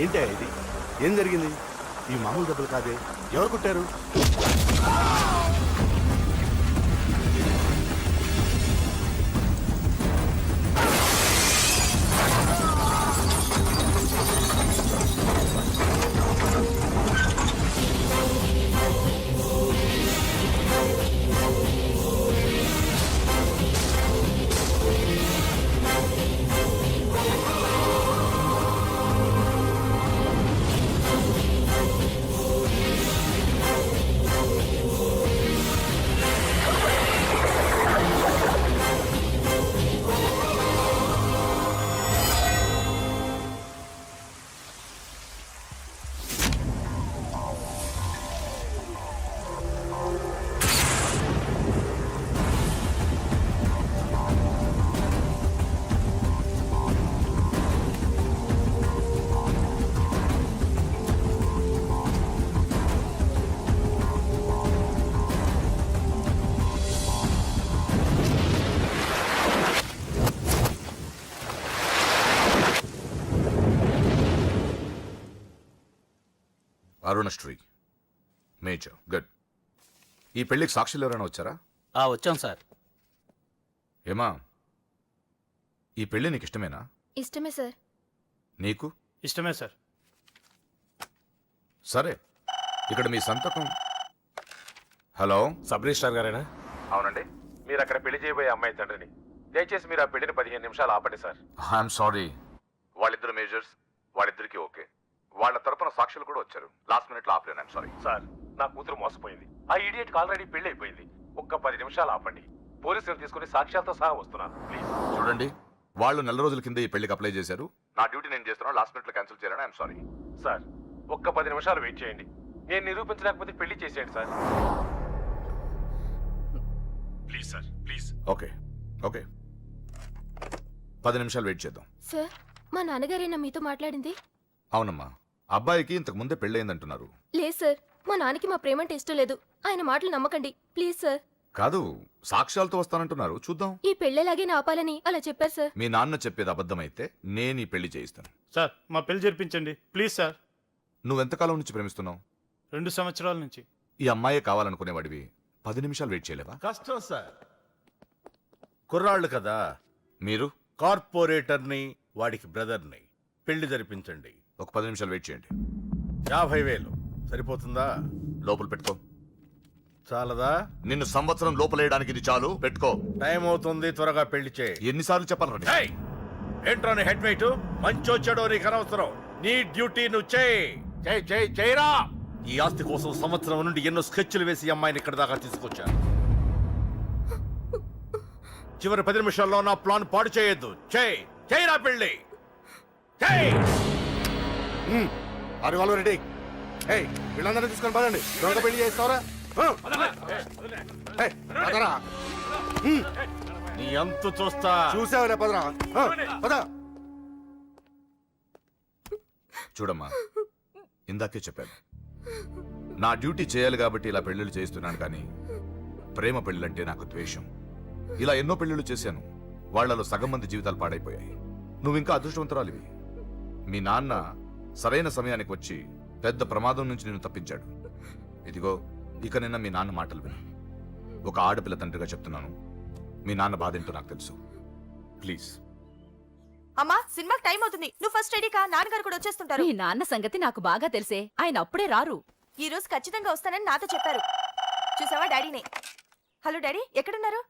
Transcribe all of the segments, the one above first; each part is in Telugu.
ఏంటి ఇది? ఏం జరిగింది? ఈ మామూలు దెబ్బలు కాదే, ఎవరు కొట్టారు? Arunasri major good. ఈ పెళ్లికి సాక్షులు ఎవరైనా వచ్చారా? వచ్చాం సార్. ఏమా, ఈ పెళ్లి నీకు ఇష్టమేనా? ఇష్టమే సార్. నీకు? ఇష్టమే సార్. సరే, ఇక్కడ మీ సంతకం. హలో, సబ్ రిజిస్ట్రార్ గారేనా? అవునండి. మీరు అక్కడ పెళ్లి చేయబోయే అమ్మాయి తండ్రిని. దయచేసి మీరు ఆ పెళ్లిని 15 నిమిషాలు ఆపండి సార్. I'm sorry. వాళ్ళిద్దరు మేజర్స్, వాళ్ళిద్దరికి ఓకే. వాళ్ళ తరపున సాక్షులు కూడా వచ్చారు. లాస్ట్ మినిట్ లో ఆపలేను. ఐఎమ్ సారీ సార్, నా కూతురు మోసపోయింది. ఆ ఇడియట్ కి ఆల్రెడీ పెళ్లి అయిపోయింది. ఒక్క 10 నిమిషాలు ఆపండి. పోలీసులు తీసుకుని సాక్ష్యాలతో సహా వస్తున్నాను ప్లీజ్. చూడండి, వాళ్ళు నెల రోజుల కింద ఈ పెళ్లికి అప్లై చేశారు. నా డ్యూటీ నేను చేస్తున్నాను. లాస్ట్ మినిట్ లో క్యాన్సిల్ చేయాలని ఐఎమ్ సారీ. సార్, ఒక్క 10 నిమిషాలు వెయిట్ చేయండి. నేను నిరూపించలేకపోతే పెళ్లి చేసేయండి sir. Please sir, please. Okay okay, 10 నిమిషాలు వెయిట్ చేద్దాం. సార్, మా నాన్నగారేనా మీతో మాట్లాడింది? అవునమ్మా, అబ్బాయికి ఇంతకు ముందే పెళ్ళయిందంటున్నారు. లేదు సార్, మా నాన్నకి మా ప్రేమంటే ఇష్టం లేదు. ఆయన మాటలు నమ్మకండి ప్లీజ్ సార్. కాదు, సాక్ష్యాలతో వస్తానంటున్నారు. చూద్దాం. ఈ పెళ్ళేలాగే ఆపాలని అలా చెప్పారు సార్. మీ నాన్న చెప్పేది అబద్ధమైతే నేను ఈ పెళ్లి చేయిస్తాను. సార్, మా పెళ్లి జరిపించండి ప్లీజ్ సార్. నువ్వెంతకాలం నుంచి ప్రేమిస్తున్నావు? 2 సంవత్సరాల నుంచి. ఈ అమ్మాయే కావాలనుకునేవాడివి 10 నిమిషాలు వెయిట్ చేయలేవా? కష్టం సార్, కుర్రాళ్ళు కదా. మీరు? కార్పొరేటర్ని, వాడికి బ్రదర్ని. పెళ్లి జరిపించండి. ఒక 10 నిమిషాలు వెయిట్ చేయండి. 50,000 సరిపోతుందా? లోపల పెట్టుకో. చాలదా? నిన్ను సంవత్సరం లోపలేయడానికి ఇది చాలు. పెట్టుకో. టైం అవుతుంది, త్వరగా పెళ్లి చేయి. ఎన్నిసార్లు చెప్పాలండి? ఏయ్! ఏంట్రా నీ హెడ్ వెయిట్? మంచో చెడో నీకు అనవసరం. నీ డ్యూటీ నువ్వు చేయరా. ఈ ఆస్తి కోసం సంవత్సరం నుండి ఎన్నో స్కెచ్లు వేసి ఈ అమ్మాయిని ఇక్కడ దాకా తీసుకొచ్చాను. చివరి 10 నిమిషాల్లో నా ప్లాన్ పాడు చేయొద్దు. చేయరా పెళ్లి. అరే వాళ్ళు రెడీ. వీళ్ళందరూ తీసుకొని పదండి. త్వరగా పెళ్లి చేస్తావరా? నీ అంతు చూస్తా. చూసావరా? పదరా, పద. చూడమ్మా, ఇందాకే చెప్పాను, నా డ్యూటీ చేయాలి కాబట్టి ఇలా పెళ్లిళ్ళు చేస్తున్నాను. కానీ ప్రేమ పెళ్ళంటే నాకు ద్వేషం. ఇలా ఎన్నో పెళ్లిళ్ళు చేశాను. వాళ్లలో సగం మంది జీవితాలు పాడైపోయాయి. నువ్వు ఇంకా అదృష్టవంతురాలివి. మీ నాన్న సరైన సమయానికి వచ్చి పెద్ద ప్రమాదం నుంచి నిన్ను తప్పించాడు. ఇదిగో, ఇక నిన్న మీ నాన్న మాటలు విను. ఒక ఆడపిల్ల తండ్రిగా చెప్తున్నాను. మీ నాన్న బాధ ఏంటో నాకు తెలుసు. ప్లీజ్. అమ్మా, సినిమాకి టైం అవుతుంది. నువ్వు ఫస్ట్ రెడీ కా. నాన్నగారు కూడా వచ్చేస్తుంటారు. మీ నాన్న సంగతి నాకు బాగా తెలిసే. ఆయన అప్పుడే రారు. ఈ రోజు ఖచ్చితంగా వస్తానని నాతో చెప్పారు. చూసావా డాడీనే. హలో డాడీ, ఎక్కడున్నారు?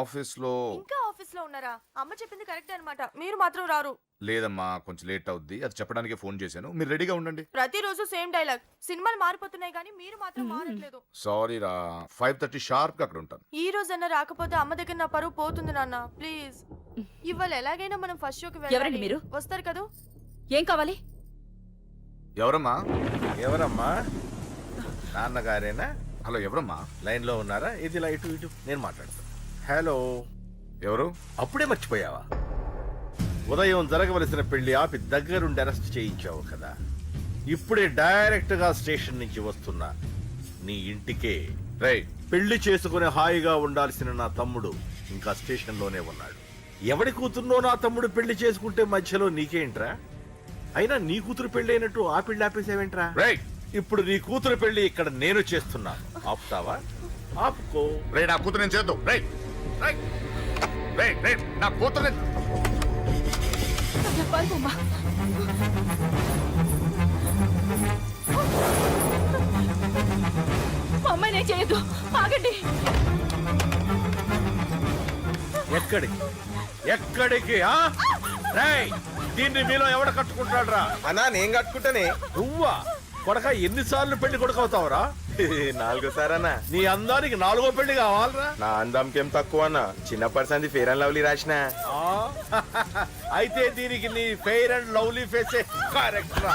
ఆఫీస్ లో. ఇంకా ఆఫీస్ లో ఉన్నారా? అమ్మ చెప్పింది కరెక్ట్ అన్నమాట. మీరు మాత్రం రారు. లేదమ్మా, కొంచెం లేట్ అవుద్ది. అది చెప్పడానికి ఫోన్ చేశాను. మీరు రెడీగా ఉండండి. ప్రతిరోజు సేమ్ డైలాగ్. సినిమాలు మారిపోతున్నాయి కానీ మీరు మాత్రం మారట్లేదు. సారీ రా, 5:30 షార్ప్ గా అక్కడ ఉంటాను. ఈ రోజన్నా రాకపోతే అమ్మ దగ్గర నా పరువు పోతుంది నాన్న. ప్లీజ్, ఇవాళ ఎలాగైనా మనం ఫస్ట్ షోకి వెళ్ళాలి. ఎవరండి మీరు? వస్తారు కదా? ఏం కావాలి? ఎవరమ్మా? ఎవరమ్మా? నాన్నగారేనా? హలో, ఎవరమ్మా? లైన్ లో ఉన్నారా? ఇది లైట్ ఇటు, నేను మాట్లాడతాను. హలో, ఎవరు? అప్పుడే మర్చిపోయావా? ఉదయం జరగవలసిన పెళ్లి ఆపి దగ్గరుండి అరెస్ట్ చేయించావు కదా. ఇప్పుడే డైరెక్ట్ గా స్టేషన్ నుంచి వస్తున్నా నీ ఇంటికే. రేయ్, పెళ్లి చేసుకుని హాయిగా ఉండాల్సిన నా తమ్ముడు ఇంకా స్టేషన్ లోనే ఉన్నాడు. ఎవడి కూతుర్నో నా తమ్ముడు పెళ్లి చేసుకుంటే మధ్యలో నీకేంట్రా? అయినా నీ కూతురు పెళ్లి అయినట్టు ఆ పెళ్లి ఆపేసావేంట్రా? రేయ్ ఇప్పుడు నీ కూతురు పెళ్లి ఇక్కడ నేను చేస్తున్నాను, ఆపుతావా? ఆపుకో. రే నా కూతురు నేను చేద్దాం. రేయ్ రేయ్ రేయ్ రేయ్ నా కూతురు పారిపోమ్మా. మా అమ్మాయి నేను చేయొద్దు, ఆగండి. ఎక్కడికి ఎక్కడికి ఆ? రేయ్, దీన్ని మీలో ఎవడ కట్టుకుంటాడు రా? అన్నా నేను కట్టుకుంటానే. నువ్వా కొడక? ఎన్నిసార్లు పెళ్లి కొడుకవుతావురా? 4 సారన్నా. నీ అందానికి 4వ పెళ్లి కావాలరా? నా అందంకేం తక్కువ అన్న, చిన్నప్పటి సంది ఫేర్ అండ్ లవ్లీ రాసిన. ఆ? అయితే దీనికి నీ ఫెయిర్ అండ్ లవ్లీ ఫేసే కరెక్ట్ రా.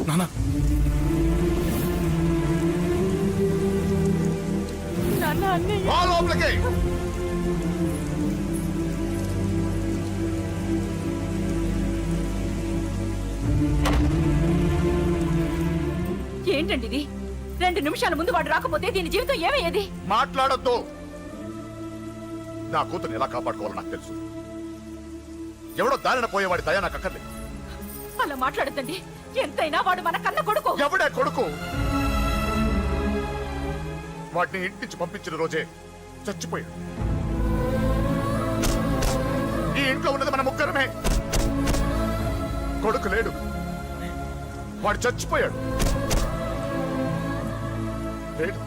నానా నాన్న అన్నయ్య లోపలికి. ఏంటండి ఇది? 2 నిమిషాల ముందు వాడు రాకపోతే దీని జీవితం ఏమయ్యేది? మాట్లాడొద్దు. నా కూతుర్ని ఎలా కాపాడుకోవాలో నాకు తెలుసు. ఎవడో దారిన పోయేవాడి దయ నాకు అక్కర్లేదు. అలా మాట్లాడద్దండి. ఎంతైనా వాడు మన కన్న కొడుకు. ఎవడే కొడుకు? వాటిని ఇంటి నుంచి పంపించిన రోజే చచ్చిపోయాడు. ఈ ఇంట్లో ఉన్నది మన ముగ్గురమే. కొడుకు లేడు, వాడు చచ్చిపోయాడు. లేడు.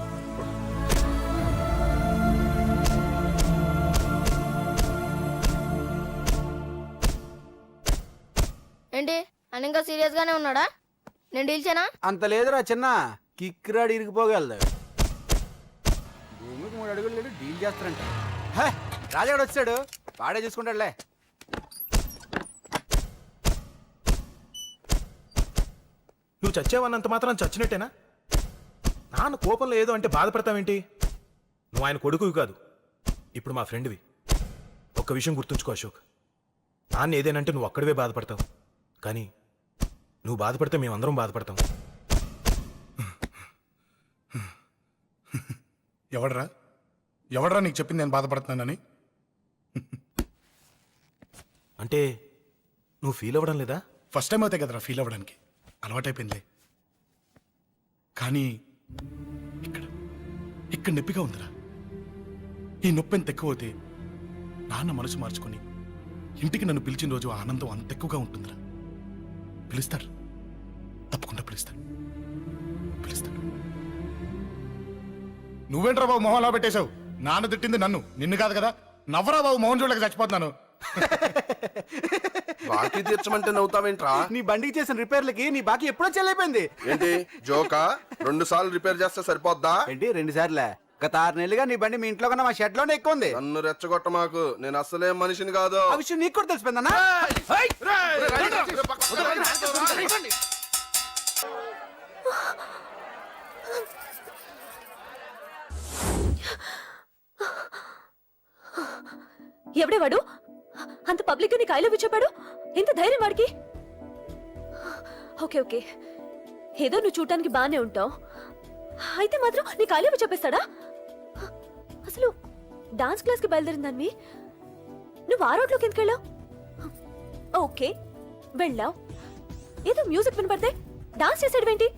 ఏంటి అని ఇంకా సీరియస్ గానే ఉన్నాడా? నేను డీల్చానా? అంత లేదురా చిన్న, కిక్రాడు ఇరిగిపోగలదు. భూమికి 3 అడుగులు లేడు, డీల్ చేస్తారంట. హే, రాజాడు వచ్చాడు, వాడే చూసుకుంటాడులే. నువ్వు చచ్చావన్నంత మాత్రం చచ్చినట్టేనా? నాన్న కోపంలో ఏదో అంటే బాధపడతావేంటి? నువ్వు ఆయన కొడుకువి కాదు, ఇప్పుడు మా ఫ్రెండ్వి. ఒక్క విషయం గుర్తుంచుకో అశోక్, నాన్న ఏదేనంటే నువ్వు ఒక్కడివే బాధపడతావు, కానీ నువ్వు బాధపడితే మేమందరం బాధపడతాం. ఎవడరా నీకు చెప్పింది నేను బాధపడుతున్నానని? అంటే నువ్వు ఫీల్ అవ్వడం లేదా? ఫస్ట్ టైం అవుతాయి కదరా ఫీల్ అవ్వడానికి, అలవాటైపోయిందిలే. కానీ ఇక్కడ నొప్పిగా ఉందిరా. ఈ నొప్పి ఎంత ఎక్కువ అవుతే నాన్న మనసు మార్చుకొని ఇంటికి నన్ను పిలిచిన రోజు ఆనందం అంత ఎక్కువగా ఉంటుందిరా. పిలుస్తారు, తప్పకుండా పిలుస్తాను. నువ్వేంట్రా బాబు మొహంలా పెట్టేశావు? నాన్న తిట్టింది నన్ను, నిన్ను కాదు కదా. నవ్వరా బాబు, మొహం చూడలేక చచ్చిపోతున్నాను. బాకీ తీర్చమంటే నవ్వుతావేంట్రా? నీ బండికి చేసిన రిపేర్లకి నీ బాకీ ఎప్పుడో చెల్లైపోయింది. ఏంటి జోకా? 2 సార్లు రిపేర్ చేస్తే సరిపోద్దా? ఏంటి 2 సార్లే? గత 6 నెలలుగా నీ బండి మీ ఇంట్లో కన్నా మా షెడ్ లోనే ఎక్కువ ఉంది. నన్ను రెచ్చగొట్ట మాకు, నేను అసలే మనిషిని కాదు. ఆ విషయం నీకు కూడా తెలిసిపోయిందన్నా? ఎవడే వాడు? అంత పబ్లిక్ నీకు ఐ లవ్ యూ చెప్పాడు? ఎంత ధైర్యం వాడికి? ఓకే ఓకే, ఏదో నువ్వు చూడటానికి బానే ఉంటావు, అయితే మాత్రం నీకు ఐ లవ్ యూ చెప్పేస్తాడా? అసలు డాన్స్ క్లాస్కి బయలుదేరిందాన్ని నువ్వు ఆ రోడ్లోకి ఎందుకు వెళ్ళావు? ఓకే వెళ్ళావు, ఏదో మ్యూజిక్ వినపడితే డాన్స్ చేసాడువేంటి?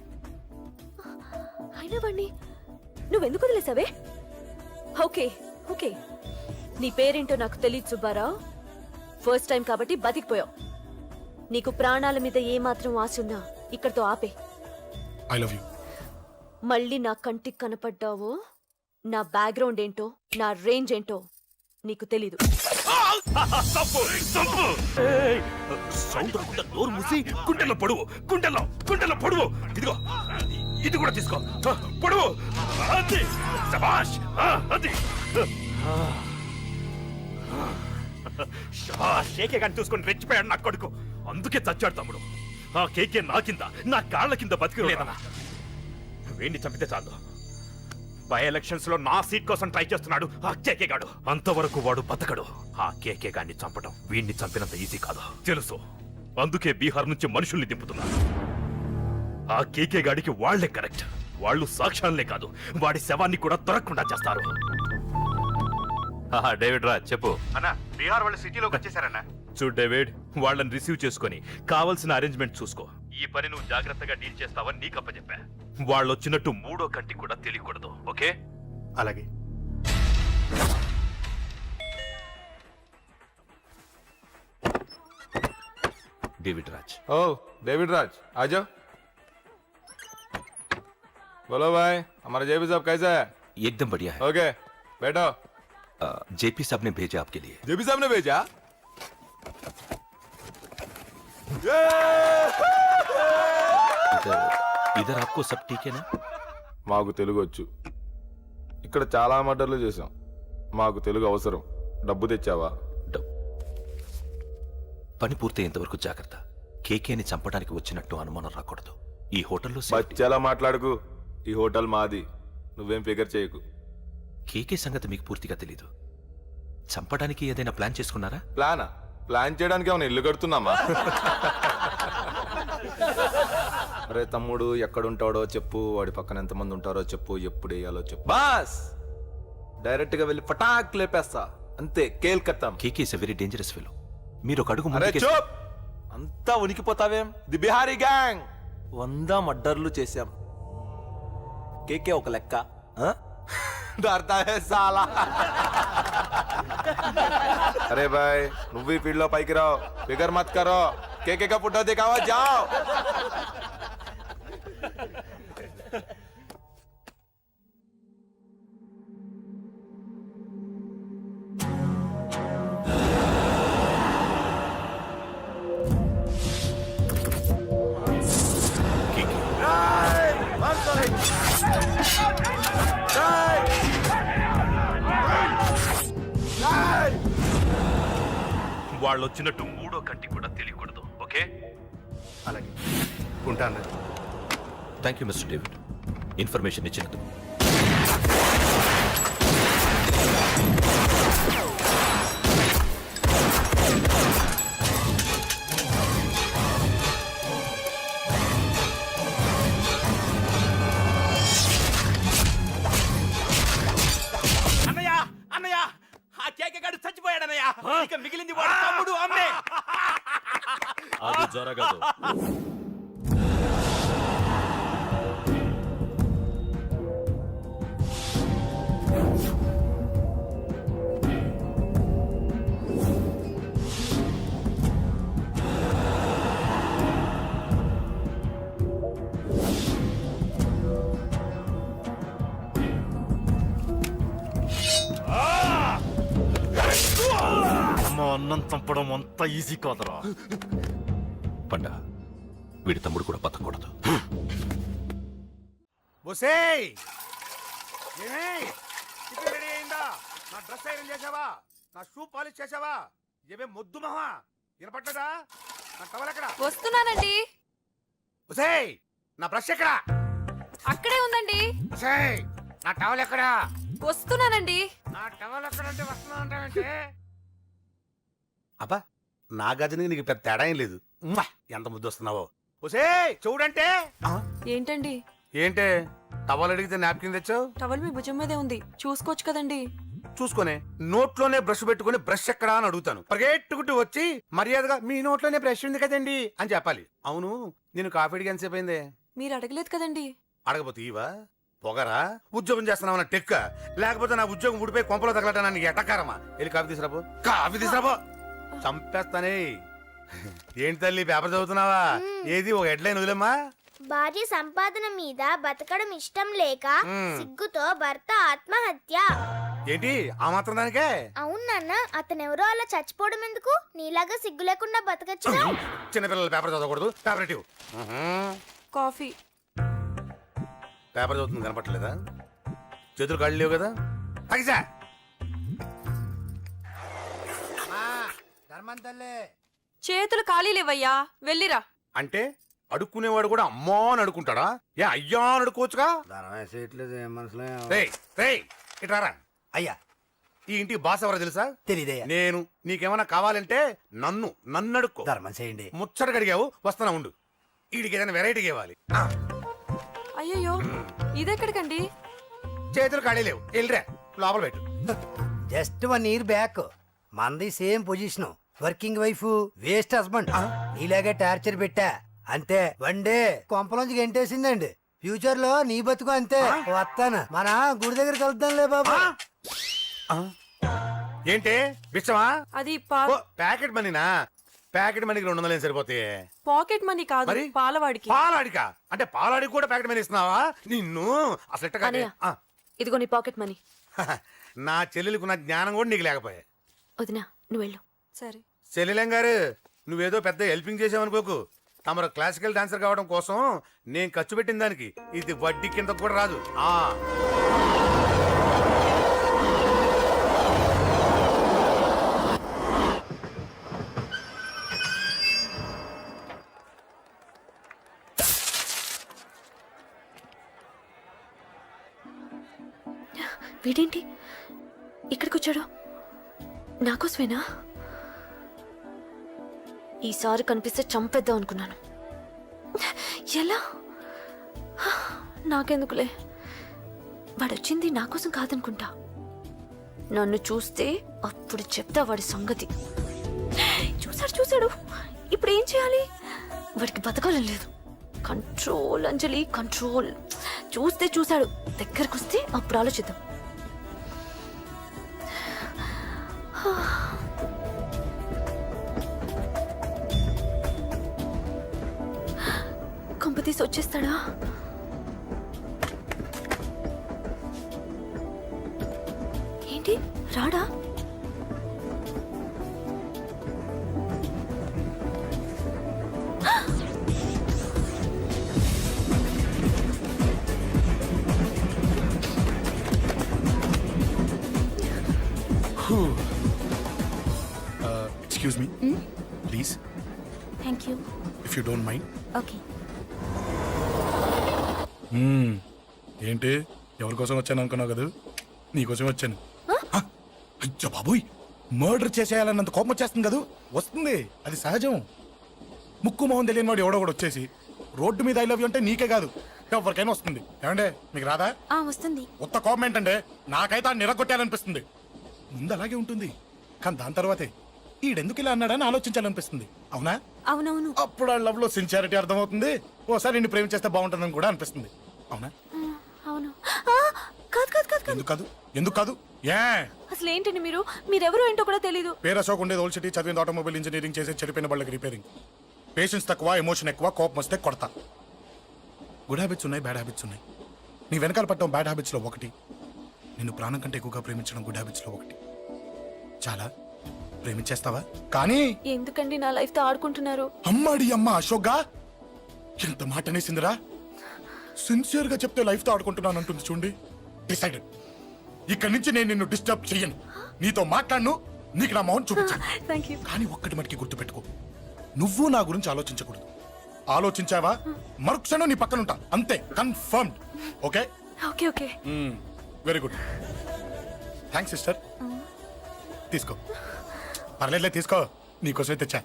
అయినా వాడిని నువ్వెందుకు వదిలేసావే? ఓకే ఓకే, నీ పేరేంటో నాకు తెలియదు సుబ్బారావు. ఫస్ట్ టైం కాబట్టి బతికిపోయావు. నీకు ప్రాణాల మీద ఏమాత్రం ఆశ ఉన్నా ఇక్కడితో ఆపే. I love you. మళ్ళీ నా కంటికి కనపడ్డావో నా బ్యాక్గ్రౌండ్ ఏంటో, నా రేంజ్ ఏంటో నీకు తెలీదు. సౌండ్ రాకుండా నోరు మూసి గుండెల్లో పొడువు, గుండెల్లో పొడువు. ఇదిగో ఇది కూడా తీసుకో, పొడువు. అది శభాష్, అది కేకే కానీ చూసుకొని రెచ్చిపోయాడు నా కొడుకు, అందుకే చచ్చాడు తమ్ముడు. ఆ కేకే నా కింద, నా కాళ్ళ కింద బతికి లేదన్నా. వేణ్ణి చంపితే చాలు. బై ఎలక్షన్స్ లో నా సీట్ కోసం ట్రై చేస్తున్నాడు ఆ కేకే గాడు. అంతవరకు వాడు బతకడు. ఆ కేకే గాన్ని చంపడం వీణ్ణి చంపినంత ఈజీ కాదు తెలుసు. అందుకే బీహార్ నుంచి మనుషుల్ని దింపుతున్నారు. ఆ కేకే గాడికి వాళ్లే కరెక్ట్. వాళ్ళు సాక్ష్యాలనే కాదు, వాడి శవాన్ని కూడా దొరకకుండా చేస్తారు. డేవిడ్ రా చెప్పు. అన్నా బీహార్ వాళ్ళు సిటీలోకి వచ్చేసారన్నా. చూడు డేవిడ్, వాళ్ళని రిసీవ్ చేసుకొని కావాల్సిన అరేంజ్మెంట్ చూసుకో. ఈ పని నువ్వు జాగ్రత్తగా డీల్ చేస్తావని నీకు అప్పచెప్పా. వాళ్ళు వచ్చినట్టు 3వ కంటి కూడా తెలియకూడదు, ఓకే? అలాగే. डेविड राज। ओ डेविड राज आ जाओ। बोलो भाई, हमारा जेपी साहब कैसा है? एकदम बढ़िया है। ओके बैठो। जेपी साहब ने भेजा आपके लिए। जेपी साहब ने भेजा? इधर आपको सब ठीक है ना? మాకు తెలుగు వచ్చు. ఇక్కడ చాలా మర్డర్లు చేశాం. మాకు తెలుగు అవసరం. డబ్బు తెచ్చావా? పని పూర్తయ్యేంత వరకు జాగ్రత్త. కేకేని చంపడానికి వచ్చినట్టు అనుమానం రాకూడదు. ఈ హోటల్లో బచ్చాలా మాట్లాడుకు. ఈ హోటల్ మాది. నువ్వేం ఫిగర్ చేయకు. కేకే సంగతి మీకు పూర్తిగా తెలీదు. చంపడానికి ఏదైనా ప్లాన్ చేసుకున్నారా? ప్లానా? ప్లాన్ చేయడానికి ఏమైనా ఇల్లు కడుతున్నామా? అరే తమ్ముడు, ఎక్కడుంటాడో చెప్పు, వాడి పక్కన ఎంతమంది ఉంటారో చెప్పు, ఎప్పుడు వేయాలో చెప్పు. బాస్ డైరెక్ట్ గా వెళ్ళి పటాక్ లేపేస్తా, అంతే. కేల్కత్తాం. KK is a very dangerous fellow. మీరు ఒక అడుగు అరే ముందుకే చూప్, అంతా ఉనికిపోతావేం? ది బిహారీ గ్యాంగ్ 100 మర్డర్లు చేశాం. కేకే ఒక లెక్క. డర్తా హై సాలా. అరే బాయ్, నువ్వు ఈ ఫీల్డ్ లో పైకి రావు. ఫిగర్ మత్ కరో. కేకే కా ఫోటో దిखावा जाओ. వాళ్ళు వచ్చినట్టు 3వ కంటి కూడా తెలియకూడదు, ఓకే? అలాగే ఉంటాను. Thank you mister David, information ఇచ్చినందుకు. అన్నయ్య అన్నయ్య, ఆ కేకే గాడు చచ్చిపోయాడన్నయ్య. ఇక మిగిలింది వాడు తమ్ముడు అమ్మే. అది జరగదు. అన్నం చంపడం అంత ఈజీ కాదురా. పండ వీడి తమ్ముడు కూడా బతకూడదు. బొసేయ్ ఏమే టిఫిన్ రెడీ అయిందా? నా డ్రెస్ ఐరన్ చేసావా? నా షూ పాలిష్ చేసావా? ఏమే మొద్దు మహా వినపట్లేదా? నా టవల్ ఎక్కడ? వస్తున్నానండి. బొసేయ్ నా బ్రష్ ఎక్కడ? అక్కడే ఉందండి. బొసేయ్ నా టవల్ ఎక్కడ? వస్తున్నానండి. నా టవల్ ఎక్కడ అంటే వస్తున్నా అంటే అబ్బా నా గదిని నీకు పెద్ద తేడా ఏం లేదు. ఉమ్మా, ఎంత ముద్దు వస్తున్నావో. బొసేయ్ చూడంటే ఏంటండి? ఏంటే టవల్ అడిగితే నాప్కిన్ తెచ్చావు? టవల్ మీ భుజం మీదే ఉంది, చూసుకోవచ్చు కదండి. చూసుకొని నోట్లోనే బ్రష్ పెట్టుకుని బ్రష్ ఎక్కడా అని అడుగుతాను. పరిగెట్టుకుంటూ వచ్చి మర్యాదగా మీ నోట్లోనే బ్రష్ ఉంది కదండి అని చెప్పాలి. అవును నేను కాఫీ అడిగి ఎంతసేపు అయిందే? మీరు అడగలేదు కదండి. అడగపోతే ఇవా పొగరా? ఉద్యోగం చేస్తున్నావు టెక్క, లేకపోతే నా ఉద్యోగం ఊడిపోయి కొంపలో తగలటా నీకు ఎటకారమా? వెళ్ళి కాఫీ తీసుకురాబో. కాఫీ తీసుకురాబో. చంపేస్తానే. ఏంటి తల్లి పేపర్ చదువుతున్నావా? ఏది ఒక హెడ్లైన్ వదిలేమ్మా. భార్య సంపాదన మీద బతకడం ఇష్టం లేక సిగ్గుతో భర్త ఆత్మహత్య. ఏంటి ఆ మాత్రం దానికే? అవును నాన్న, అతనెవరో అలా చచ్చిపోవడం ఎందుకు? నీలాగా సిగ్గు లేకుండా బతకచ్చు. చిన్నపిల్లలు పేపర్ చదవకూడదు. పేపర్ ఇవ్వు. కాఫీ. పేపర్ చదువుతుంది కనపట్లేదా? చేతులు కాళ్ళు లేవు కదా? తగ్గిసా చేతులు ఖాళీ లేవయ్యా, వెళ్ళిరా. అంటే అడుక్కునేవాడు కూడా అమ్మా అని అడుకుంటాడా? ఏ అయ్యా అని అడుకోవచ్చుగా? ఇట్రారా అయ్యా ఈ ఇంటికి బాస్ ఎవరో తెలుసా? తెలియదయ్యా. నేను. నీకేమైనా కావాలంటే నన్ను అడుక్కో. ధర్మం చేయండి. ముచ్చట అడిగావు, వస్తానా ఉండు. వీడికి ఏదైనా వెరైటీగా ఇవ్వాలి. అయ్యయ్యో, ఇదెక్కడికండి? చేతులు ఖాళీ లేవు, వెళ్ళిరా లోపల పెట్టు. జస్ట్ 1 year బ్యాక్ మంది same position. Working wife, waste husband. నీలాగే టార్చర్ పెట్టా అంతే. 1 day కొంపలోంచి గంటేసిందండి. ఫ్యూచర్ లో నీ బతుకు అంతే. వస్తాను, మన గుడి దగ్గర కలుద్దాంలే బాబా. ఏంటి విషమా? అది ప్యాకెట్ మనీనా? ప్యాకెట్ మనీకి 200 సరిపోతాయి. పాకెట్ మనీ కాదు, మరి? పాలవాడికి. పాలాడికా? అంటే పాలాడికి కూడా ప్యాకెట్ మనీ ఇస్తున్నావా? నిన్ను అసలు ఎట్ట కాదే. ఇదిగో నీ పాకెట్ మనీ. నా చెల్లెలకు నా జ్ఞానం కూడా నీకు లేకపోయా. వదినా నువ్వు వెళ్ళు. సరే. చెల్లెలం గారు నువ్వేదో పెద్ద హెల్పింగ్ చేసావనుకోకు. తమరు క్లాసికల్ డాన్సర్ కావడం కోసం నేను ఖర్చు పెట్టిన దానికి ఇది వడ్డీ కింద కూడా రాదు. వీడేంటి ఇక్కడికి వచ్చాడు? నాకోసమేనా? ఈసారి కనిపిస్తే చంపేద్దాం అనుకున్నాను. ఎలా? నాకెందుకులే. వాడొచ్చింది నా కోసం కాదనుకుంటా. నన్ను చూస్తే అప్పుడు చెప్తా వాడి సంగతి. చూశాడు. ఇప్పుడు ఏం చేయాలి? వాడికి బతకాలని లేదు. కంట్రోల్ అంజలి, కంట్రోల్. చూశాడు. దగ్గరకు వస్తే అప్పుడు ఆలోచిద్దాం. కొంపతీసి వచ్చేస్తాడా? ఏంటి రాడా? Excuse me please. Thank you. If you don't mind. Okay. ఏంటి ఎవరి కోసం వచ్చాను అనుకున్నావు కదా? నీకోసం వచ్చాను. అయ్యో బాబోయ్, మర్డర్ చేసేయాలన్నంత కోపం వచ్చేస్తుంది కదా? వస్తుంది, అది సహజం. ముక్కు మొహం తెలియని వాడు ఎవడో కూడా వచ్చేసి రోడ్డు మీద ఐ లవ్ యూ అంటే నీకే కాదు ఎవరికైనా వస్తుంది. ఏమంటే మీకు రాదా? వస్తుంది. కొత్త కోపం ఏంటంటే నాకైతే ఆ నిరగొట్టాలనిపిస్తుంది. ముందు అలాగే ఉంటుంది, కానీ దాని తర్వాతే ఈడెందుకు ఇలా అన్నాడని ఆలోచించాలనిపిస్తుంది. అవునా? అవునవును. అప్పుడు ఆ లవ్ లో సిన్సియారిటీ అర్థమవుతుంది. ఓసారి నిన్ను ప్రేమించేస్తే బాగుంటుందని కూడా అనిపిస్తుంది. అవునా? అవును. కాదు. ఎందుకు కాదు? ఏ అసలు ఏంటండి మీరెవరు ఏంటో కూడా తెలీదు. పేరు అశోక్, ఉండేది ఓల్డ్ సిటీ, చదివింది ఆటోమొబైల్ ఇంజనీరింగ్, చేసే చెడిపోయిన బళ్ళకి రిపేరింగ్. పేషెన్స్ తక్కువ, ఎమోషన్ ఎక్కువ, కోపం వస్తే కొడతా. గుడ్ హ్యాబిట్స్ ఉన్నాయి, బ్యాడ్ హ్యాబిట్స్ ఉన్నాయి. నీ వెనకాల పట్టడం బ్యాడ్ హ్యాబిట్స్ లో ఒకటి, నిన్ను ప్రాణం కంటే ఎక్కువగా ప్రేమించడం గుడ్ హ్యాబిట్స్ లో ఒకటి. చాలా ప్రేమించేస్తావా? కానీ ఎందుకండి నా లైఫ్ తో ఆడుకుంటున్నారు? అమ్మాడి అమ్మ అశోక్గా ఎంత మాట అనేసిందిరా. సిన్సియర్ గా చెప్తే లైఫ్ తో ఆడుకుంటున్నాను అంటుంది చూడండి. డిసైడెడ్. ఇక్కడి నుంచి నేను నిన్ను డిస్టర్బ్ చెయ్యను. నీతో మాట్లాడను, నీకు నా మౌన్ చూపించాను. Thank you. కానీ ఒక్కటి మటుకి గుర్తుపెట్టుకో, నువ్వు నా గురించి ఆలోచించకూడదు. ఆలోచించావా మరుక్షణం నీ పక్కన ఉంటా. అంతే, confirmed. Okay okay okay. Very good. Thanks sister. తీసుకో. పర్లేదులే, తీసుకో. నీకోసమే తెచ్చా.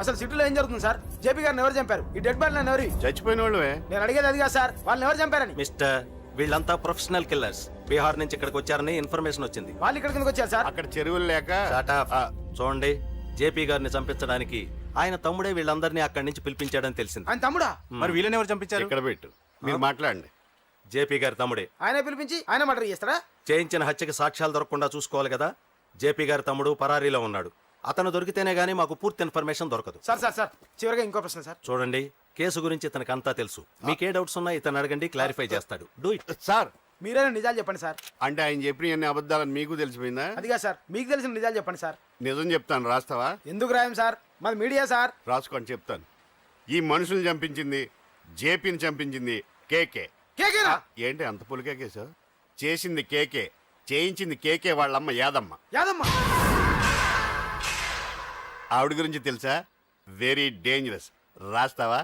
అసలు సిటీలో ఏం జరుగుతుంది సార్? జేపీ గారిని ఎవరు చంపారు? ఈ డెడ్ బాడీ ఎవరు? చచ్చిపోయిన వాళ్ళే. నేను అడిగేది అది కాదు సార్, వాళ్ళని ఎవరు చంపారని. మిస్టర్, వీళ్ళంతా ప్రొఫెషనల్ కిల్లర్స్. బీహార్ నుంచి ఇక్కడికి వచ్చారని ఇన్ఫర్మేషన్ వచ్చింది. వాళ్ళు ఇక్కడ కిందకి వచ్చారు సార్. అక్కడ చెరువులు లేక Shut up. చూడండి, జేపీ గారిని చంపించడానికి ఆయన తమ్ముడే వీళ్ళందరినీ అక్కడి నుంచి పిలిపించాడని తెలిసింది. ఆయన తమ్ముడా? మరి వీళ్ళని ఎవరు చంపించారు? ఇక్కడ పెట్టు, మీరు మాట్లాడండి. జేపీ గారి తమ్ముడే. ఆయన పిలిపించి ఆయన మర్డర్ చేస్తారా? చేయించిన హత్యకి సాక్ష్యాలు దొరకకుండా చూసుకోవాలి కదా. జేపీ గారి తమ్ముడు పరారీలో ఉన్నాడు. అతను దొరికితేనే గానీ మాకు పూర్తి ఇన్ఫర్మేషన్ దొరకదు. సార్ సార్ సార్ చివరిగా ఇంకో ప్రశ్న సార్. చూడండి, కేసు గురించి ఇతనికి అంతా తెలుసు. మీకే డౌట్స్ ఉన్నా ఇతను అడగండి, క్లారిఫై చేస్తాడు. Do it. సార్ మీరే నిజాలు చెప్పండి సార్. అంటే ఆయన చెప్పిన అన్ని అబద్ధాలని మీకు తెలిసిపోయిందా? అదిగా సార్, మీకు తెలిసిన నిజాలు చెప్పండి సార్. నిజం చెప్తాను, రాస్తావా? ఎందుకు రాయం సార్, మాది మీడియా సార్. రాసుకోండి, చెప్తాను. ఈ మనుషుల్ని చంపించింది, జేపీని చంపించింది కేకే. కేకేనా? ఏంటి అంత పులికేకే సార్? చేసింది కేకే, చేయించింది కేకే వాళ్ళమ్మ యాదమ్మ. యాదమ్మ? ఆవిడ గురించి తెలుసా? Very dangerous. రాస్తావా?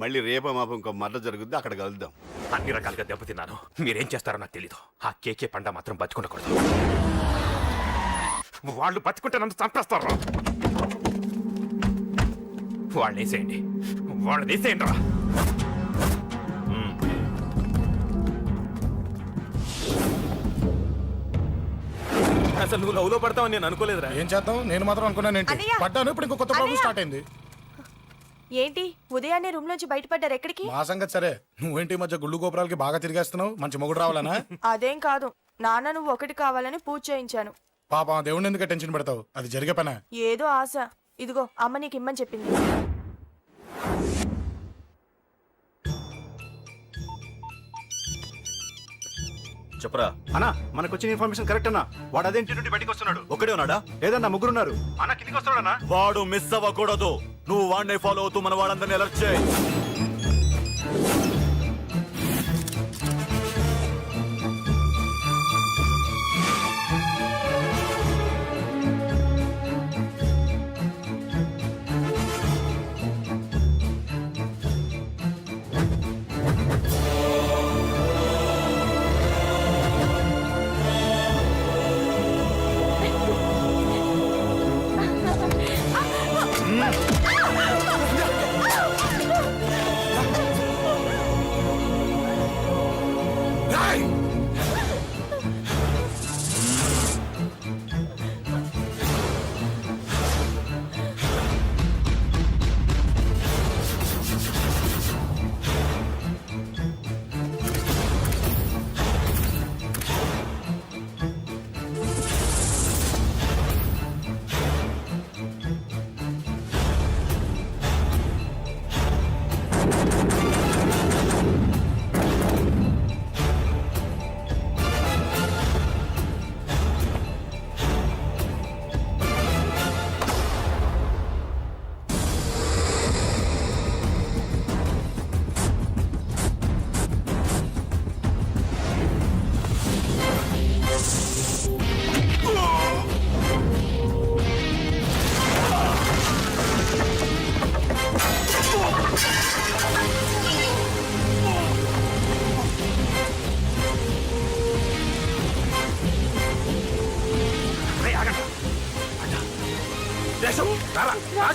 మళ్ళీ రేపో మాపం ఇంకో మర్ర జరుగుద్ది, అక్కడ కలుద్దాం. అన్ని రకాలుగా దెబ్బతిన్నాను. మీరేం చేస్తారో నాకు తెలీదు. ఆ కేకే పండ మాత్రం బతుకుండకూడదు. వాళ్ళు బతుకుంటే నన్ను చంపేస్తారు. వాళ్ళని వేసేయండి, వాళ్ళని వేసేయండి రా. అసలు నువ్వు లవ్ లో పడతావని నేను అనుకోలేదురా. ఏం చేద్దాం, నేను మాత్రం అనుకున్నాను. ఏంటి అన్నయ్య! పడ్డాను. ఇప్పుడు ఇంకో కొత్త ప్రాబ్లం స్టార్ట్ అయింది. ఏంటి ఉదయాన్నే రూమ్ నుంచి బయటపడ్డారు? ఎక్కడికి? మా సంగతి సరే, నువ్వేంటి ఈ మధ్య గుళ్ళు గోపురాలకి బాగా తిరిగేస్తున్నావు? మంచి మొగుడు రావాలనా? అదేం కాదు, నాన్న నువ్వు ఒకటి కావాలని పూజ చేయించాను. పాప దేవుడిని ఎందుకు టెన్షన్ పెడతావు? అది జరిగే పనా? ఏదో ఆశ. ఇదిగో అమ్మ నీకు ఇమ్మని చెప్పింది. చెప్పరా అన్నా, మనకు వచ్చిన ఇన్ఫర్మేషన్ కరెక్ట్ అన్నా. వాడు అదేంటి నుండి బయటికి వస్తున్నాడు. ఒకడే ఉన్నాడా? ఏదన్నా ముగ్గురున్నారు. అన్న కిందికి వస్తున్నాడన్నా. వాడు మిస్ అవ్వకూడదు. నువ్వు వాడిని ఫాలో అవుతూ మన వాళ్ళందరినీ అలర్ట్ చేయి.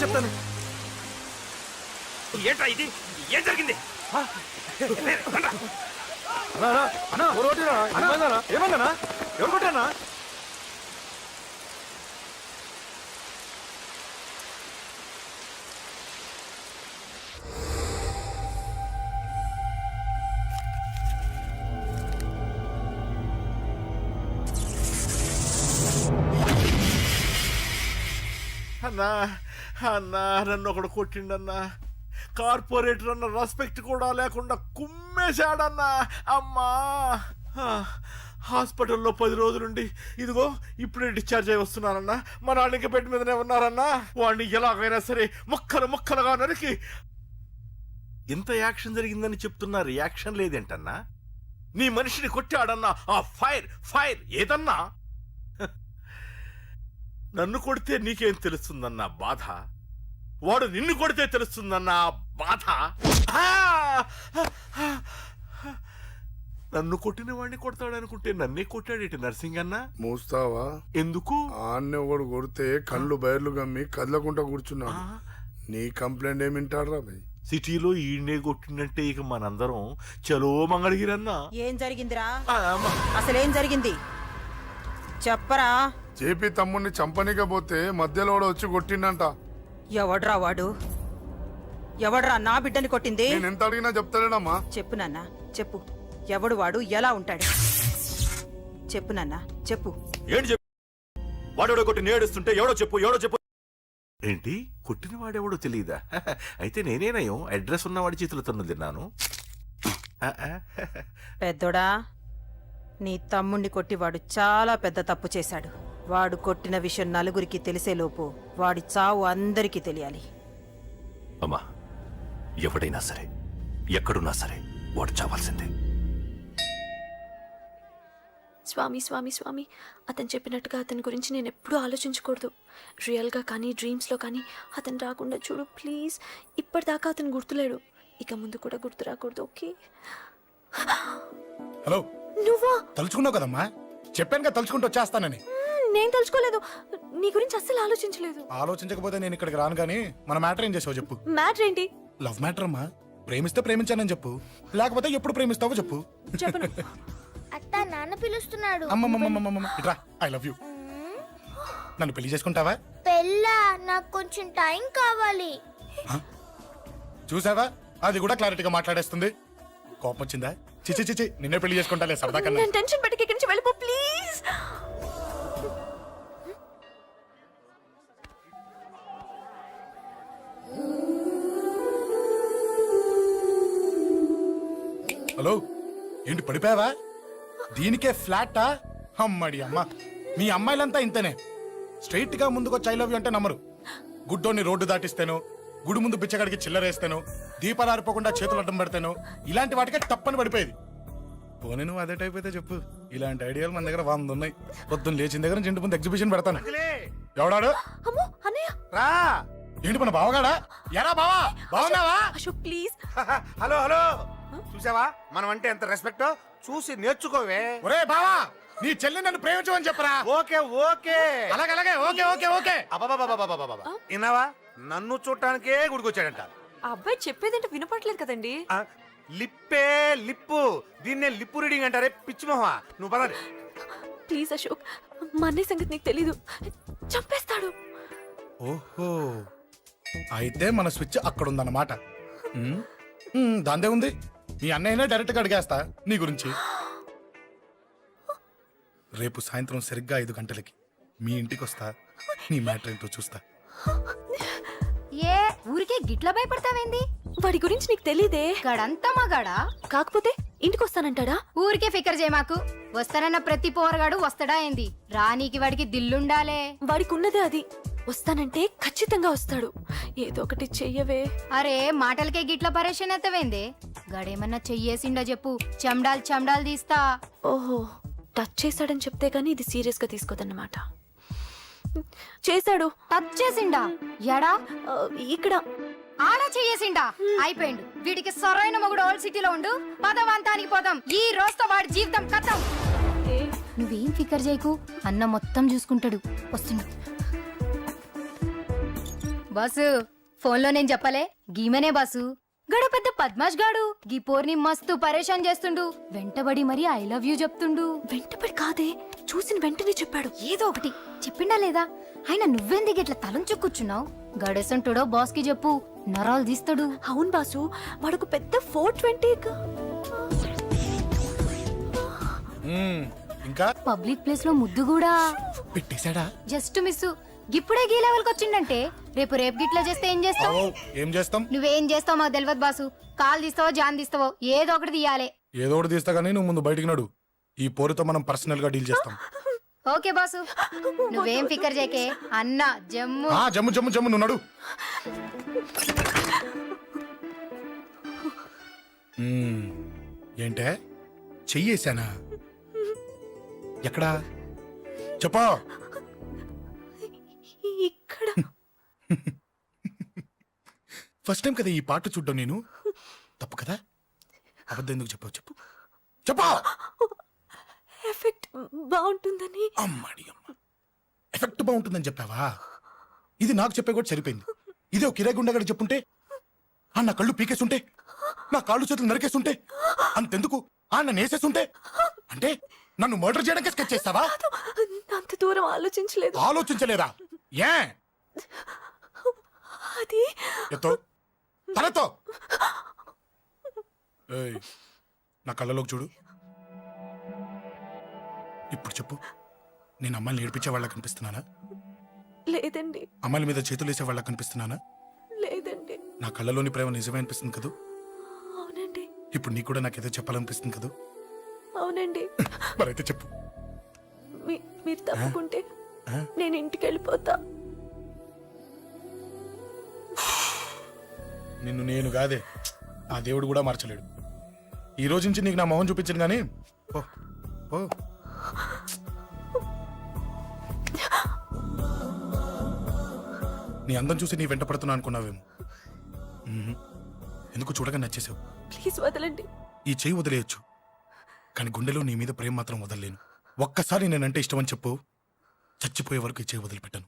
చెప్తాను. ఏంట్రా ఇది? ఏం జరిగింది? ఏమన్నా ఎవరు కొట్టానా? అన్నా అన్నా, నన్ను ఒకడు కొట్టిండన్నా. కార్పొరేటర్ అన్న రెస్పెక్ట్ కూడా లేకుండా కుమ్మేశాడన్నా. అమ్మా హాస్పిటల్లో 10 రోజులుండి ఇదిగో ఇప్పుడే డిశ్చార్జ్ అయి వస్తున్నానన్నా. మా నాన్న ఇంకా బెడ్ మీదనే ఉన్నారన్నా. వాడిని ఎలాగైనా సరే ముక్కలు ముక్కలుగా నరికి. ఇంత యాక్షన్ జరిగిందని చెప్తున్నా రియాక్షన్ లేదేంటన్నా? నీ మనిషిని కొట్టాడన్నా. ఆ ఫైర్ ఫైర్ ఏదన్నా? నన్ను కొడితే నీకేం తెలుస్తుందన్నా బాధ, వాడు నిన్ను కొడితే తెలుస్తుందన్నా బాధ. నన్ను కొట్టిన వాడిని కొడతాడనుకుంటే నన్నే కొట్టాడేటి నర్సింగన్న. మూస్తావా? ఎందుకు? ఆన్నే ఒకడు కొడితే కళ్ళు బయర్లు గమ్మి కదలకుండా కూర్చున్నాడు. నీ కంప్లైంట్ ఏమి వింటాడు రా భయ్? సిటీలో ఈయనే కొట్టినట్టే ఇక మనందరం చలో మంగళగిరన్నా. ఏం జరిగిందిరా? అసలేం జరిగింది చెప్పరా? జేపీ తమ్ముడిని చంపనీకపోతే మధ్యలో వాడు వచ్చి కొట్టిండంట. ఎవడ్రా వాడు? ఎవడ్రా నా బిడ్డని కొట్టింది? నేను ఎంత అడిగినా చెప్తాడేనమ్మా. చెప్పు నాన్న చెప్పు. ఎవడు వాడు? ఎలా ఉంటాడు? చెప్పు నాన్న చెప్పు. ఏంటి చెప్పు? వాడెవడో కొట్టి నేడుస్తుంటే ఎవడో చెప్పు. ఏంటి కొట్టిన వాడెవడో తెలియదా? అయితే నేనేనయం అడ్రస్ ఉన్నవాడి చేతులు తన్ను తిన్నాను. పెద్దోడా, నీ తమ్ముణ్ణి కొట్టి వాడు చాలా పెద్ద తప్పు చేశాడు. వాడు కొట్టిన విషయం నలుగురికి తెలిసేలోపు వాడి చావు అందరికీ తెలియాలి. అమ్మా, ఎవడైనా సరే ఎక్కడున్నా సరే వాడు చావాల్సిందే. స్వామి స్వామి స్వామి, అతను చెప్పినట్టుగా అతని గురించి నేను ఎప్పుడూ ఆలోచించకూడదు. రియల్గా కానీ డ్రీమ్స్లో కానీ అతను రాకుండా చూడు ప్లీజ్. ఇప్పటిదాకా అతను గుర్తులేడు, ఇక ముందు కూడా గుర్తు రాకూడదు. ఓకే? హలో, నువ్వా? తలుచుకున్నావు కదమ్మా, చెప్పాను కదా తలుచుకుంటూ వచ్చేస్తానని. నేను తలుచుకోలేదు, నీ గురించి అస్సలు ఆలోచించలేదు. ఆలోచించకపోతే నేను ఇక్కడికి రాను. కానీ మన మ్యాటర్ ఏం చేసావు చెప్పు. మ్యాటర్ ఏంటి? లవ్ మ్యాటర్ అమ్మా. ప్రేమిస్తే ప్రేమించానని చెప్పు, లేకపోతే ఎప్పుడు ప్రేమిస్తావో చెప్పు. చెప్పను. అత్త నాన్న పిలుస్తున్నాడు. అమ్మమ్మమ్మమ్మమ్మ ఇట్రా, ఐ లవ్ యూ. నన్ను పెళ్లి చేసుకుంటావా? పెళ్ళా? నాకు కొంచెం టైం కావాలి. చూసావా, అది కూడా క్లారిటీగా మాట్లాడేస్తుంది. కోపం వచ్చిందా? చిచి చిచి, నిన్నే పెళ్లి చేసుకుంటాలే సరదా కన్నా. నేను టెన్షన్ పెట్టి ఇక్కడి నుంచి వెళ్ళిపో ప్లీజ్. హలో, ఏంటి పడిపోయావా? దీనికే ఫ్లాటా? అమ్మడి అమ్మ, మీ అమ్మాయిలంతా ఇంతనే. స్ట్రైట్ గా ముందుకొచ్చి ఐ లవ్ యూ అంటే నమ్మరు. గుడ్డోని రోడ్డు దాటిస్తాను, గుడి ముందు బిచ్చగాడికి చిల్లరేస్తాను, దీపాలు ఆరిపోకుండా చేతులు అడ్డం పెడతాను, ఇలాంటి వాటికే తప్పని పడిపోయేది. పోనీ నువ్వు అదే టైప్ అయితే చెప్పు. ఇలాంటి ఐడియాలు మన దగ్గర 100 ఉన్నాయి. పొద్దున్న లేచిన దగ్గర ఇంటి ముందు ఎగ్జిబిషన్ పెడతాను. ఎవడాడు? అమ్మో అన్నయ్య. రా. ఏంటి మన బావగాడా? ఎరా బావా, బావున్నావా? అశోక్ ప్లీజ్. హలో హలో, చూసావా మనం అంటే ఎంత రెస్పెక్ట్? చూసి నేర్చుకోవే. ఒరే బావా, నీ చెల్లి నన్ను ప్రేమించమని చెప్పరా. ఓకే ఓకే, అలాగే అలాగే, ఓకే ఓకే ఓకే. అబాబాబాబాబాబాబా, విన్నావా? నన్ను చూడటానికే గుడికొచ్చాడంట. ఆ అబ్బాయి చెప్పేదంటే వినపడలేదు కదండి. లిప్పే లిప్పు, దీన్నే లిప్పు రీడింగ్ అంటారే పిచ్చి మొహమా. నువ్వు పదండి ప్లీజ్ అశోక్, మా అన్నయ్య సంగతి నీకు తెలీదు, చంపేస్తాడు. ఓహో, అయితే మన స్విచ్ అక్కడ ఉందన్నమాట. దాందే ఉంది, మీ అన్నయ్యనే డైరెక్ట్ గా అడిగేస్తా నీ గురించి. రేపు సాయంత్రం సరిగ్గా 5 గంటలకి మీ ఇంటికి వస్తా, నీ మ్యాటర్ ఏంటో చూస్తా. ఏ ఊరికే గిట్ల భయపడతావేంది? వాడి గురించి నీకు తెలీదే. గడంతా మగాడా? కాకపోతే ఇంటికి వస్తానంటాడా? ఊరికే ఫికర్ చేయమాకు. వస్తానన్న ప్రతి పోరగాడు వస్తాడా ఏంది? రానీకి వాడికి దిల్లుండాలే. వాడికి ఉన్నదే అది. వస్తానంటే ఖచ్చితంగా వస్తాడు. ఏదో ఒకటి చెయ్యవే. అరే మాటలకే గిట్ల పరేషన్ అవుతావేంది? గడేమన్నా చెయ్యేసిండా చెప్పు, చెమ్డాల్ చెమ్డాల్ తీస్తా. ఓహో, టచ్ చేశాడని చెప్తే గానీ ఇది సీరియస్ గా తీసుకోదన్నమాట. చేశాడు. టచ్ చేసిండా? ఎడా? ఇక్కడ. ఆడా చెయ్యేసిండా? అయిపోయిండు. వీడికి సరైన మొగుడు ఓల్డ్ సిటీలో ఉండు. పదవంతానికి పోదాం. ఈ రోజుతో వాడి జీవితం కథం. నువ్వేం ఫికర్ చేయకు, అన్న మొత్తం చూసుకుంటాడు. వస్తున్నా బాసు. ఫోన్లో నేను చెప్పలే, గీమనే బాసు. గడు పెద్ద పద్మాష్ గాడు. గీ పోర్ని మస్తు పరేషాన్ చేస్తుండు. వెంటబడి మరి ఐ లవ్ యూ చెప్తుండు. వెంటపడి కాదే, చూసిన వెంటనే చెప్పాడు. ఏదో ఒకటి చెప్పిండా లేదా? ఆయన నువ్వెందుకు ఇట్లా తలంచు కూర్చున్నావు? గడేసంటుడో బాస్ కి చెప్పు, నరాలు తీస్తాడు. అవును బాసు, వాడుకు పెద్ద 420. ఇంకా పబ్లిక్ ప్లేస్ లో ముద్దు కూడా పెట్టేశాడా? Just miss. ఇప్పుడే గీ లెవెల్కి వచ్చిండంటే రేపు గిట్లా చేస్తే ఏం చేస్తావు? ఏం చేస్తాం? నువ్వేం చేస్తావు మాకు తెలియదు బాసు. కాలు తీస్తావో జాన్ తీస్తావో ఏదో ఒకటి తీయాలి. ఏదో ఒకటి తీస్తా కానీ నువ్వు ముందు బయటికి నడు. ఈ పోరుతో మనం పర్సనల్ గా డీల్ చేస్తాం. ఓకే బాసు, నువ్వేం ఫికర్ చేయకే. అన్న జమ్ము జమ్ము జమ్ము జమ్ము నువ్వు నడు. ఏంటే చెయ్యేశానా? ఎక్కడా చెప్పా? ఇక్కడ ఫస్ట్ టైం కదా ఈ పాట చూడ్డం నేను. తప్పు కదా? అబద్ధం ఎందుకు చెప్పావు? చెప్పు చెప్పా. ఎఫెక్ట్ బాగుంటుందని. అమ్మాడి అమ్మ, ఎఫెక్ట్ బాగుంటుందని చెప్పావా? ఇది నాకు చెప్పే కూడా సరిపోయింది. ఇదే ఒక కిరాయి గుండెగాడు చెప్పుంటే, నా కళ్ళు పీకేస్తుంటే, నా కాళ్ళు చేతులు నరికేస్తుంటే, అంతెందుకు నన్ను వేసేస్తుంటే, అంటే నన్ను మర్డర్ చేయడానికి స్కెచ్ చేస్తావా? అంత దూరం ఆలోచించలేదు. ఆలోచించలేదా? ఏ అది ఎత్తో తలతో. ఏయ్, నా కళ్ళలోకి చూడు. ఇప్పుడు చెప్పు, నేను అమ్మాయిని ఏడిపించే వాళ్ళకి కనిపిస్తున్నానా? లేదండి. అమ్మాయిల మీద చేతులు వేసే వాళ్ళకి కనిపిస్తున్నానా? లేదండి. నా కళ్ళలోని ప్రేమ నిజమే అనిపిస్తుంది కదూ? అవునండి. ఇప్పుడు నీకు కూడా నాకేదో చెప్పాలనిపిస్తుంది కదూ? అవునండి. మరైతే చెప్పు. మీరు తప్పుకుంటే నేను ఇంటికి వెళ్ళిపోతా. నిన్ను నేను కాదే, ఆ దేవుడు కూడా మార్చలేడు. ఈ రోజు నుంచి నీకు నా మొహం చూపించను కానీ ఓ ఓ. నీ అందం చూసి నీ వెంట పడుతున్నా అనుకున్నావేమో. ఎందుకు చూడగా నచ్చేసావు. ప్లీజ్ వదలండి. ఈ చెయ్యి వదిలేయచ్చు, కానీ గుండెలో నీ మీద ప్రేమ మాత్రం వదలలేను. ఒక్కసారి నేనంటే ఇష్టమని చెప్పు, చచ్చిపోయే వరకు ఈ చెయ్యి వదిలిపెట్టాను.